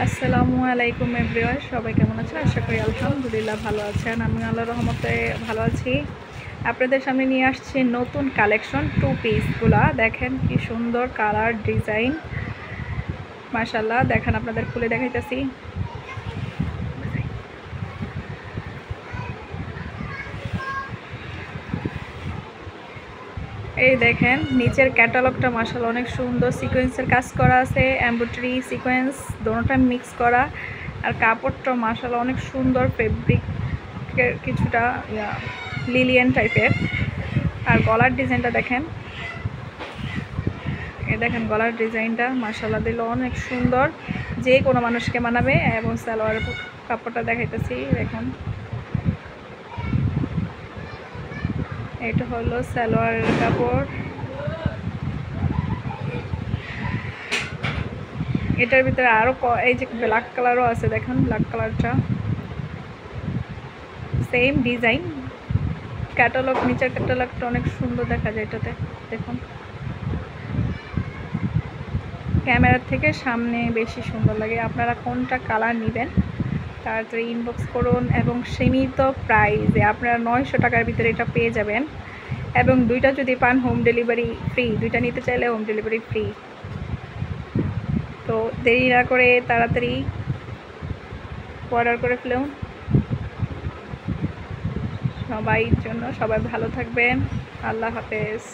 আসসালামু আলাইকুম এভরিওয়ান, সবাই কেমন আছেন? আশা করি আলহামদুলিল্লাহ ভালো আছেন। আমি আল্লাহর রহমতে ভালো আছি। আপনাদের সামনে নিয়ে আসছি নতুন কালেকশন টু পিসগুলা। দেখেন কি সুন্দর কালার ডিজাইন, মাশাআল্লাহ। দেখেন আপনাদের খুলে দেখাইতেছি। এই দেখেন নিচের ক্যাটালগটা মাশাআল্লাহ অনেক সুন্দর, সিকোয়েন্সের কাজ করা আছে, এমব্রয়ডারি সিকোয়েন্স দোনোটা মিক্স করা। আর কাপড়টা মাশাআল্লাহ অনেক সুন্দর, ফেব্রিকের কিছুটা লিলিয়ান টাইপের। আর গলার ডিজাইনটা দেখেন, এই দেখেন গলার ডিজাইনটা মাশাআল্লাহ দিল অনেক সুন্দর, যে কোনো মানুষকে মানাবে। এবং সালোয়ারের কাপড়টা দেখাইতেছি, দেখুন এটা হলো সালোয়ারের কাপড়। এটার ভিতরে আরও এই যে ব্ল্যাক কালারও আছে, দেখুন ব্ল্যাক কালারটা সেম ডিজাইন। ক্যাটালগ, নিচের ক্যাটালগটা অনেক সুন্দর দেখা যায় এটাতে, দেখুন ক্যামেরার থেকে সামনে বেশি সুন্দর লাগে। আপনারা কোনটা কালার নেবেন তাড়াতাড়ি ইনবক্স করুন। এবং সীমিত প্রাইসে আপনারা 900 টাকার ভিতরে এটা পেয়ে যাবেন। এবং দুইটা যদি পান হোম ডেলিভারি ফ্রি, দুইটা নিতে চাইলে হোম ডেলিভারি ফ্রি। তো দেরি না করে তাড়াতাড়ি অর্ডার করে ফেলুন। সবাই ভালো থাকবেন। আল্লাহ হাফেজ।